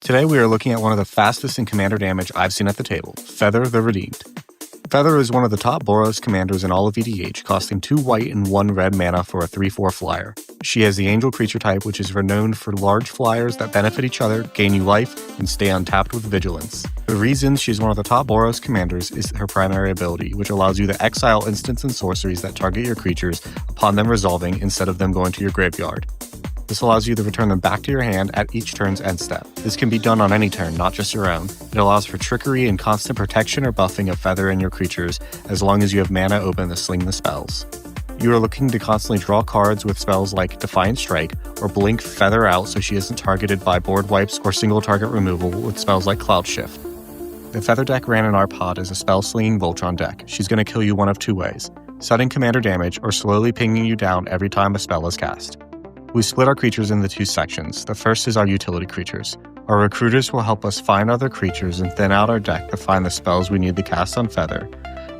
Today we are looking at one of the fastest in commander damage I've seen at the table, Feather the Redeemed. Feather is one of the top Boros commanders in all of EDH, costing 2 white and 1 red mana for a 3/4 flyer. She has the Angel creature type, which is renowned for large flyers that benefit each other, gain you life, and stay untapped with Vigilance. The reason she's one of the top Boros commanders is her primary ability, which allows you to exile instants and sorceries that target your creatures upon them resolving instead of them going to your graveyard. This allows you to return them back to your hand at each turn's end step. This can be done on any turn, not just your own. It allows for trickery and constant protection or buffing of Feather and your creatures, as long as you have mana open to sling the spells. You are looking to constantly draw cards with spells like Defiant Strike, or blink Feather out so she isn't targeted by board wipes or single target removal with spells like Cloud Shift. The Feather deck ran in our pod as a spell-slinging Voltron deck. She's going to kill you one of 2 ways: sudden commander damage or slowly pinging you down every time a spell is cast. We split our creatures into 2 sections. The first is our utility creatures. Our recruiters will help us find other creatures and thin out our deck to find the spells we need to cast on Feather.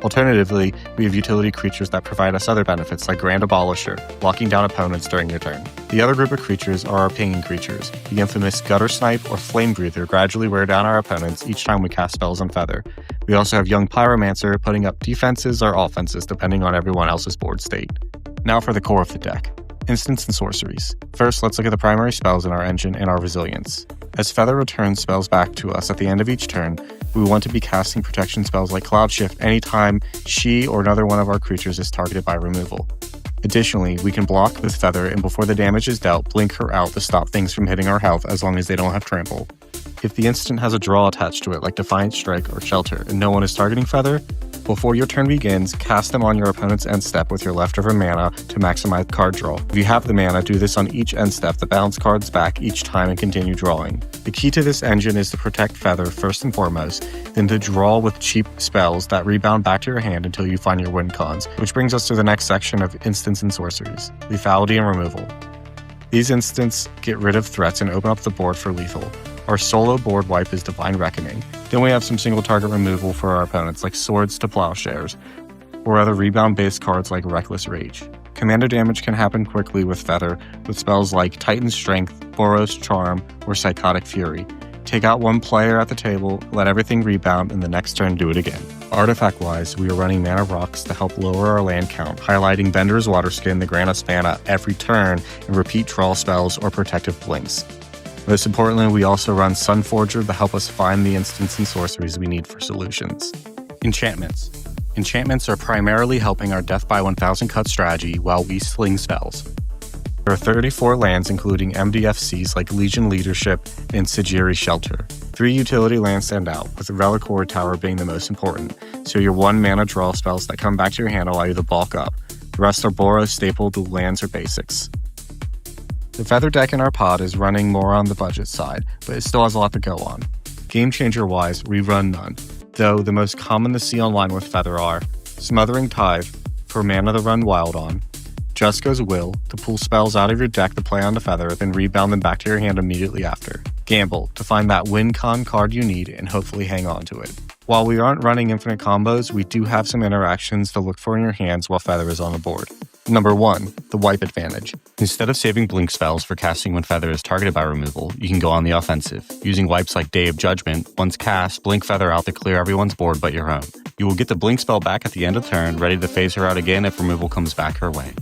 Alternatively, we have utility creatures that provide us other benefits like Grand Abolisher, locking down opponents during your turn. The other group of creatures are our pinging creatures. The infamous Gutter Snipe or Flame Breather gradually wear down our opponents each time we cast spells on Feather. We also have Young Pyromancer putting up defenses or offenses depending on everyone else's board state. Now for the core of the deck. Instants and sorceries. First, let's look at the primary spells in our engine and our resilience. As Feather returns spells back to us at the end of each turn, we want to be casting protection spells like Cloud Shift anytime she or another one of our creatures is targeted by removal. Additionally, we can block with Feather, and before the damage is dealt, blink her out to stop things from hitting our health as long as they don't have trample. If the instant has a draw attached to it like Defiant Strike or Shelter and no one is targeting Feather, before your turn begins, cast them on your opponent's end step with your leftover mana to maximize card draw. If you have the mana, do this on each end step to bounce cards back each time and continue drawing. The key to this engine is to protect Feather first and foremost, then to draw with cheap spells that rebound back to your hand until you find your win cons, which brings us to the next section of instants and sorceries, lethality and removal. These instants get rid of threats and open up the board for lethal. Our solo board wipe is Divine Reckoning. Then we have some single target removal for our opponents like Swords to Plowshares, or other rebound based cards like Reckless Rage. Commander damage can happen quickly with Feather with spells like Titan Strength, Boros Charm, or Psychotic Fury. Take out one player at the table, let everything rebound, and the next turn do it again. Artifact-wise, we are running Mana Rocks to help lower our land count, highlighting Bender's Waterskin to grant us mana every turn and repeat draw spells or protective blinks. Most importantly, we also run Sunforger to help us find the instants and sorceries we need for solutions. Enchantments. Enchantments are primarily helping our Death by 1000 cut strategy while we sling spells. There are 34 lands including MDFCs like Legion Leadership and Sigiri Shelter. 3 utility lands stand out, with the Reliquary Tower being the most important, so your 1 mana draw spells that come back to your hand allow you to bulk up. The rest are Boros staple to lands or basics. The Feather deck in our pod is running more on the budget side, but it still has a lot to go on. Game changer wise, we run none, though the most common to see online with Feather are Smothering Tithe for mana to run wild on, Jusko's Will to pull spells out of your deck to play on the Feather, then rebound them back to your hand immediately after, Gamble to find that win con card you need and hopefully hang on to it. While we aren't running infinite combos, we do have some interactions to look for in your hands while Feather is on the board. Number 1, the wipe advantage. Instead of saving blink spells for casting when Feather is targeted by removal, you can go on the offensive. Using wipes like Day of Judgment, once cast, blink Feather out to clear everyone's board but your own. You will get the blink spell back at the end of turn, ready to phase her out again if removal comes back her way.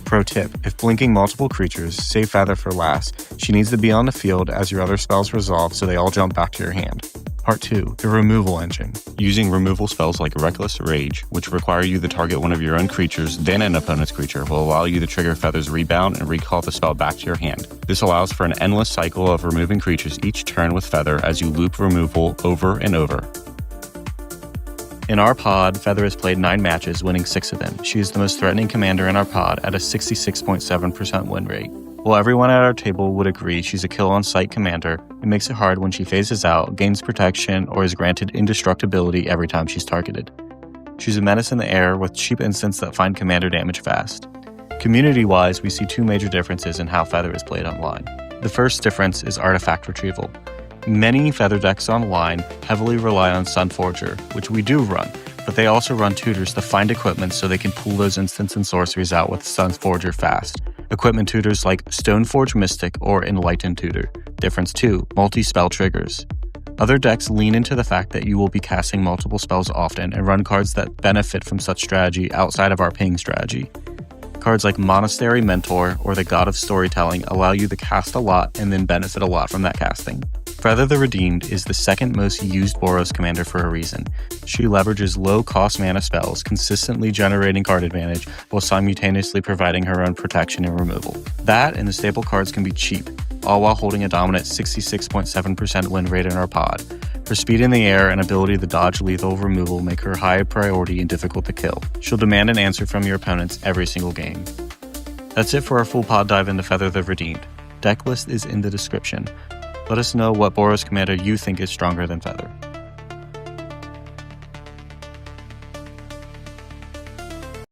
Pro tip, if blinking multiple creatures, save Feather for last. She needs to be on the field as your other spells resolve so they all jump back to your hand. Part 2, the removal engine. Using removal spells like Reckless Rage, which require you to target one of your own creatures, then an opponent's creature, will allow you to trigger Feather's rebound and recall the spell back to your hand. This allows for an endless cycle of removing creatures each turn with Feather as you loop removal over and over. In our pod, Feather has played 9 matches, winning 6 of them. She is the most threatening commander in our pod at a 66.7% win rate. While everyone at our table would agree she's a kill-on-sight commander, it makes it hard when she phases out, gains protection, or is granted indestructibility every time she's targeted. She's a menace in the air with cheap instants that find commander damage fast. Community-wise, we see 2 major differences in how Feather is played online. The first difference is artifact retrieval. Many Feather decks online heavily rely on Sunforger, which we do run, but they also run tutors to find equipment so they can pull those instants and sorceries out with Sunforger fast. Equipment tutors like Stoneforge Mystic or Enlightened Tutor. Difference 2. Multi-spell triggers. Other decks lean into the fact that you will be casting multiple spells often and run cards that benefit from such strategy outside of our ping strategy. Cards like Monastery Mentor or the God of Storytelling allow you to cast a lot and then benefit a lot from that casting. Feather the Redeemed is the second most used Boros commander for a reason. She leverages low-cost mana spells, consistently generating card advantage while simultaneously providing her own protection and removal. That and the staple cards can be cheap, all while holding a dominant 66.7% win rate in our pod. Her speed in the air and ability to dodge lethal removal make her high priority and difficult to kill. She'll demand an answer from your opponents every single game. That's it for our full pod dive into Feather the Redeemed. Deck list is in the description. Let us know what Boros commander you think is stronger than Feather.